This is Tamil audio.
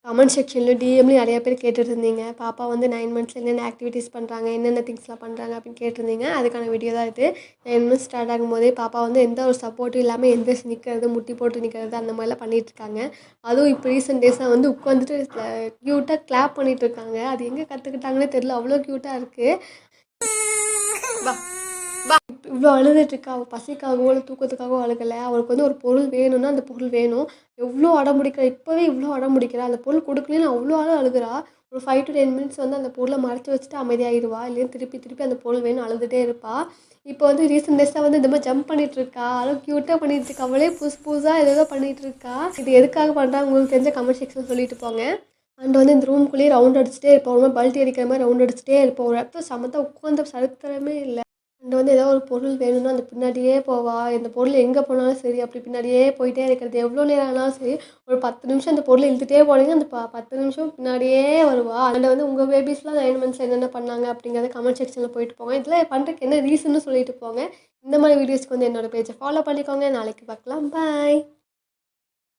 கமெண்ட் செக்ஷனில் டிஎம்லேயும் நிறைய பேர் கேட்டுட்டு இருந்தீங்க. பாப்பா வந்து 9 மந்த்ஸில் என்னென்ன ஆக்டிவிட்டீஸ் பண்ணுறாங்க, என்னென்ன திங்ஸ்லாம் பண்ணுறாங்க அப்படின்னு கேட்டிருந்தீங்க. அதுக்கான வீடியோ தான் இது. 9 மந்த்ஸ் ஸ்டார்ட் ஆகும்போதே பாப்பா வந்து எந்த ஒரு சப்போர்ட்டும் இல்லாமல் எந்திரிச்சு நிற்கிறது, முட்டி போட்டு நிற்கிறது அந்த மாதிரிலாம் பண்ணிகிட்ருக்காங்க. அதுவும் இப்போ ரீசெண்ட் டேஸாக வந்து உட்காந்துட்டு க்யூட்டாக கிளாப் பண்ணிகிட்ருக்காங்க. அது எங்கே கற்றுக்கிட்டாங்கன்னே தெரில, அவ்வளோ க்யூட்டாக இருக்குது. இவ்வளோ அழுதுட்டுருக்கா. அவள் பசிக்காகவோ இல்லை தூக்கத்துக்காகவோ அழுகலை. அவளுக்கு வந்து ஒரு பொருள் வேணும்னா அந்த பொருள் வேணும். எவ்வளோ அடம் பிடிக்கிறா, இப்போவே இவ்வளோ அடம் பிடிக்கிறா. அந்த பொருள் கொடுக்கலன்னு அவ்வளோ அழுகிறா. ஒரு 5 to 10 மினிட்ஸ் வந்து அந்த பொருளை மறைச்சி வச்சுட்டு அமைதியாகிடுவா. இல்லையா திருப்பி திருப்பி அந்த பொருள் வேணும் அழுதுகிட்டே இருப்பாள். இப்போ வந்து ரீசெண்ட் டேஸாக வந்து இந்த மாதிரி ஜம்ப் பண்ணிகிட்ருக்கா. அதுவும் க்யூட்டாக பண்ணிகிட்ருக்கா. அவளே புதுசாக ஏதோ பண்ணிகிட்ருக்கா. இது எதுக்காக பண்ணுறாங்க உங்களுக்கு தெரிஞ்ச கமெண்ட் செக்ஷன் சொல்லிட்டு போங்க. அண்ட் வந்து இந்த ரூம்குள்ளேயே ரவுண்ட் அடிச்சுட்டே இருப்போம். ஒரு மாதிரி பல்ட்டி அடிக்கிற மாதிரி ரவுண்ட் அடிச்சுட்டே இருப்போம். ஒரு இடத்துல சமத்தாக உட்காந்த சரித்திரமே இல்லை. அண்ட் வந்து ஏதாவது ஒரு பொருள் வேணும்னா அந்த பின்னாடியே போவா. இந்த பொருள் எங்கே போனாலும் சரி அப்படி பின்னாடியே போயிட்டே இருக்கிறது. எவ்வளோ நேரம் ஆனாலும் சரி ஒரு 10 நிமிஷம் அந்த பொருளை இழுத்துகிட்டே போனீங்க அந்த 10 நிமிஷம் பின்னாடியே வருவா. அதில் வந்து உங்கள் பேபிஸ்லாம் 9 மந்த்ஸ் என்னென்ன பண்ணாங்க அப்படிங்கிறத கமெண்ட் செக்ஷனில் போயிட்டு போங்க. இதில் பண்ணுறதுக்கு என்ன ரீசன்னு சொல்லிட்டு போங்க. இந்த மாதிரி வீடியோஸ்க்கு வந்து என்னோடய பேஜை ஃபாலோ பண்ணிக்கோங்க. நாளைக்கு பார்க்கலாம். பாய்.